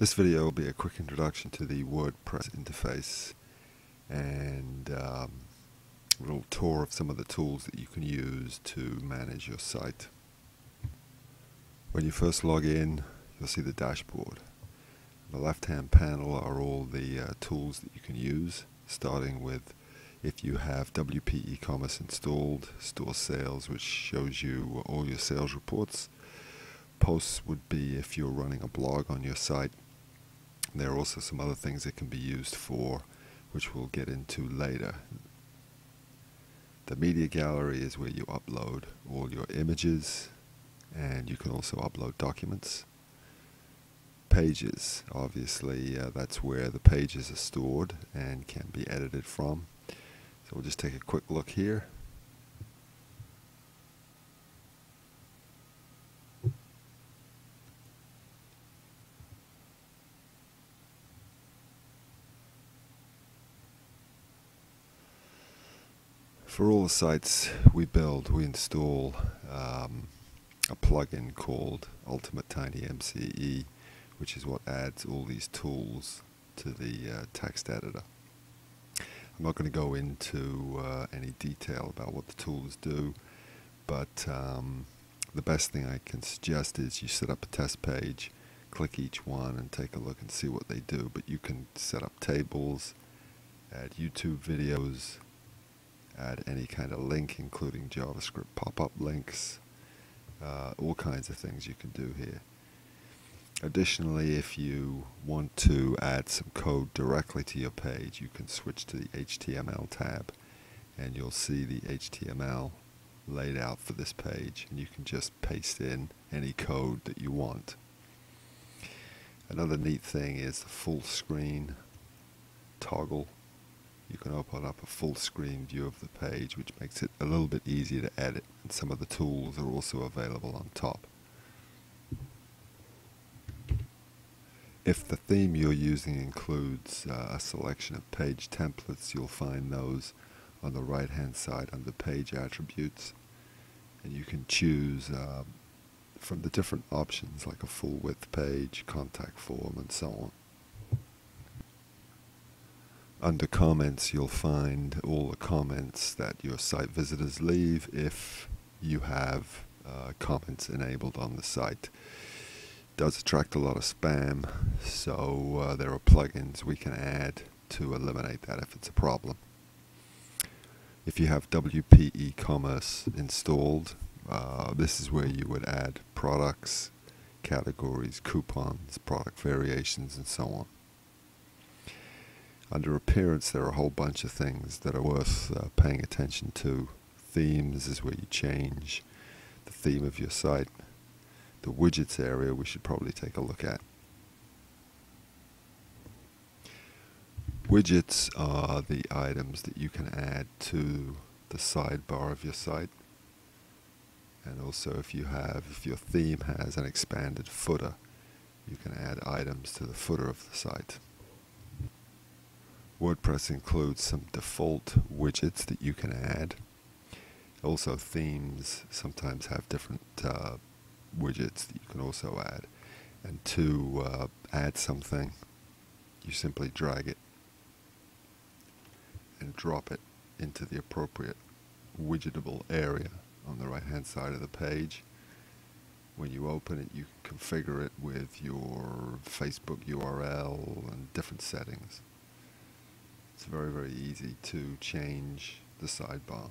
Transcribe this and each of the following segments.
This video will be a quick introduction to the WordPress interface and a little tour of some of the tools that you can use to manage your site. When you first log in, you'll see the dashboard. On the left-hand panel are all the tools that you can use, starting with if you have WP e-commerce installed, store sales, which shows you all your sales reports. Posts would be if you're running a blog on your site. There are also some other things it can be used for, which we'll get into later. The media gallery is where you upload all your images, and you can also upload documents. Pages, obviously, that's where the pages are stored and can be edited from. So we'll just take a quick look here. For all the sites we build, we install a plugin called Ultimate Tiny MCE, which is what adds all these tools to the text editor. I'm not going to go into any detail about what the tools do, but the best thing I can suggest is you set up a test page, click each one and take a look and see what they do. But you can set up tables, add YouTube videos, add any kind of link, including JavaScript pop-up links, all kinds of things you can do here. Additionally, if you want to add some code directly to your page, you can switch to the HTML tab, and you'll see the HTML laid out for this page, and you can just paste in any code that you want. Another neat thing is the full screen toggle. You can open up a full screen view of the page, which makes it a little bit easier to edit, and some of the tools are also available on top. If the theme you're using includes a selection of page templates, you'll find those on the right hand side under page attributes, and you can choose from the different options like a full width page, contact form, and so on. Under comments, you'll find all the comments that your site visitors leave if you have comments enabled on the site. It does attract a lot of spam, so there are plugins we can add to eliminate that if it's a problem. If you have WP e-commerce installed, this is where you would add products, categories, coupons, product variations, and so on. Under appearance, there are a whole bunch of things that are worth paying attention to. Themes is where you change the theme of your site. The widgets area we should probably take a look at. Widgets are the items that you can add to the sidebar of your site. And also if your theme has an expanded footer, you can add items to the footer of the site. WordPress includes some default widgets that you can add. Also, themes sometimes have different widgets that you can also add. And to add something, you simply drag it and drop it into the appropriate widgetable area on the right hand side of the page. When you open it, you can configure it with your Facebook URL and different settings. It's very, very easy to change the sidebar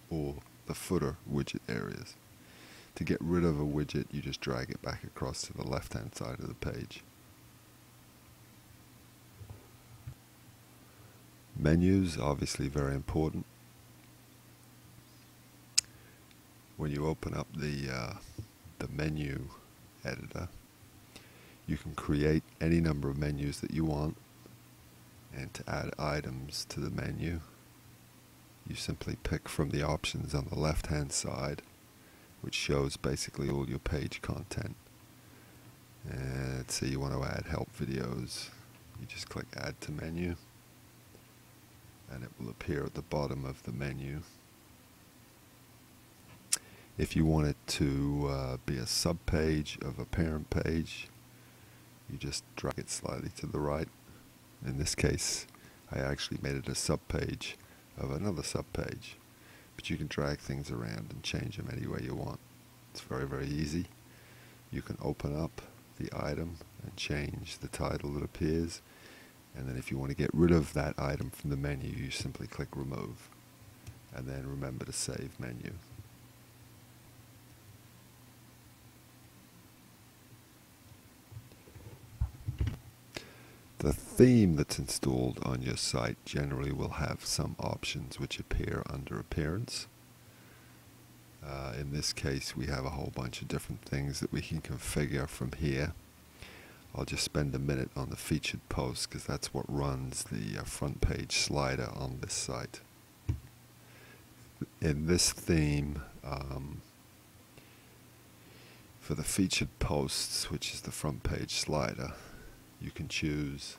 or the footer widget areas. To get rid of a widget, you just drag it back across to the left-hand side of the page. Menus, obviously very important. When you open up the menu editor, you can create any number of menus that you want. And to add items to the menu, you simply pick from the options on the left hand side, which shows basically all your page content. And let's say you want to add help videos, you just click add to menu, and it will appear at the bottom of the menu. If you want it to be a sub-page of a parent page, you just drag it slightly to the right. In this case, I actually made it a subpage of another subpage, but you can drag things around and change them any way you want. It's very, very easy. You can open up the item and change the title that appears, and then if you want to get rid of that item from the menu, you simply click remove, and then remember to save menu. The theme that's installed on your site generally will have some options which appear under Appearance. In this case, we have a whole bunch of different things that we can configure from here. I'll just spend a minute on the featured post because that's what runs the front page slider on this site. In this theme, for the featured posts, which is the front page slider, you can choose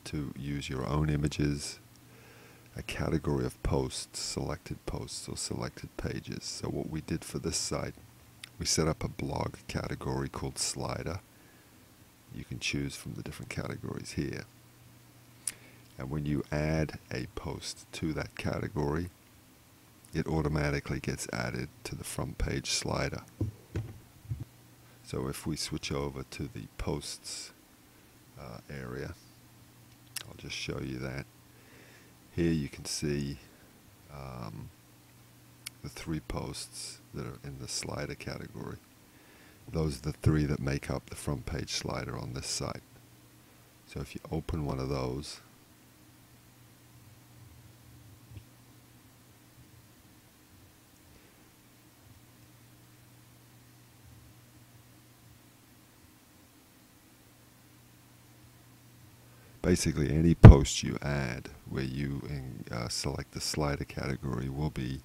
to use your own images, a category of posts, selected posts, or selected pages. So what we did for this site, we set up a blog category called Slider. You can choose from the different categories here. And when you add a post to that category, it automatically gets added to the front page slider. So if we switch over to the posts area, I'll just show you that. Here you can see the 3 posts that are in the slider category. Those are the 3 that make up the front page slider on this site. So if you open one of those, basically any post you add where you select the slider category will be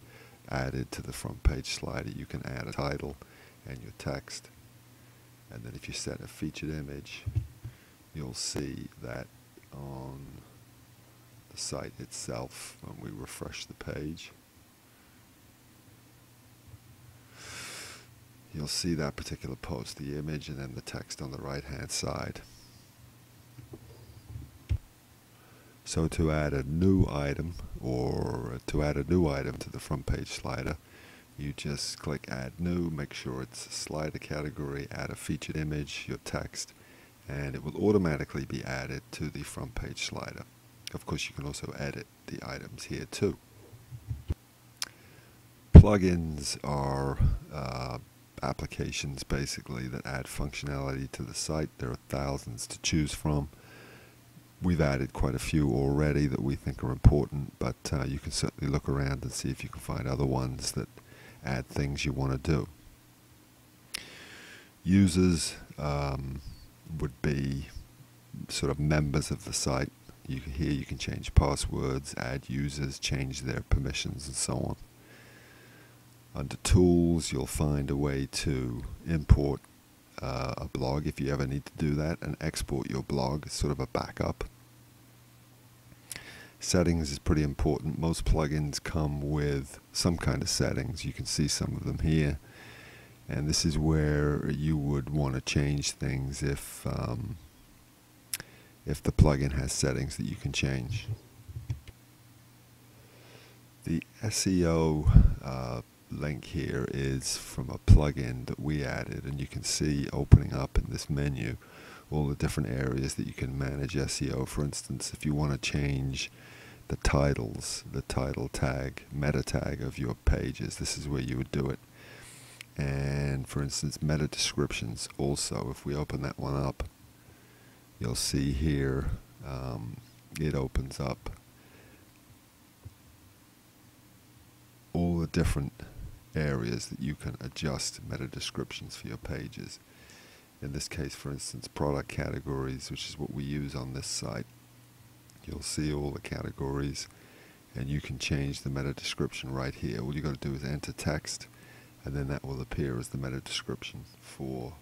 added to the front page slider. You can add a title and your text, and then if you set a featured image, you'll see that on the site itself when we refresh the page, you'll see that particular post, the image and then the text on the right hand side. So to add a new item to the front page slider, you just click add new, make sure it's a slider category, add a featured image, your text, and it will automatically be added to the front page slider. Of course, you can also edit the items here too. Plugins are applications basically that add functionality to the site. There are thousands to choose from. We've added quite a few already that we think are important, but you can certainly look around and see if you can find other ones that add things you want to do. Users would be sort of members of the site. Here you can change passwords, add users, change their permissions, and so on. Under Tools, you'll find a way to import a blog if you ever need to do that, and export your blog. It's sort of a backup. Settings is pretty important. Most plugins come with some kind of settings. You can see some of them here, and this is where you would want to change things if the plugin has settings that you can change. The SEO link here is from a plugin that we added, and you can see opening up in this menu all the different areas that you can manage SEO. For instance, if you want to change the titles, the title tag, meta tag of your pages, this is where you would do it. And for instance, meta descriptions also, if we open that one up, you'll see here it opens up all the different areas that you can adjust meta descriptions for your pages. In this case, for instance, product categories, which is what we use on this site. You'll see all the categories, and you can change the meta description right here. All you got to do is enter text, and then that will appear as the meta description for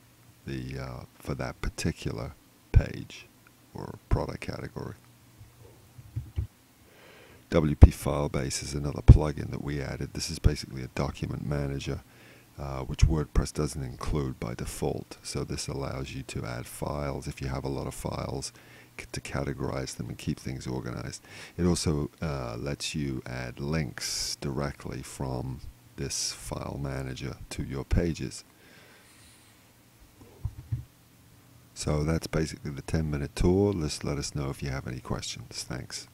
that particular page or product category. WP Filebase is another plugin that we added. This is basically a document manager. which WordPress doesn't include by default. So this allows you to add files if you have a lot of files, to categorize them and keep things organized. It also lets you add links directly from this file manager to your pages. So that's basically the 10-minute tour. Let us know if you have any questions. Thanks.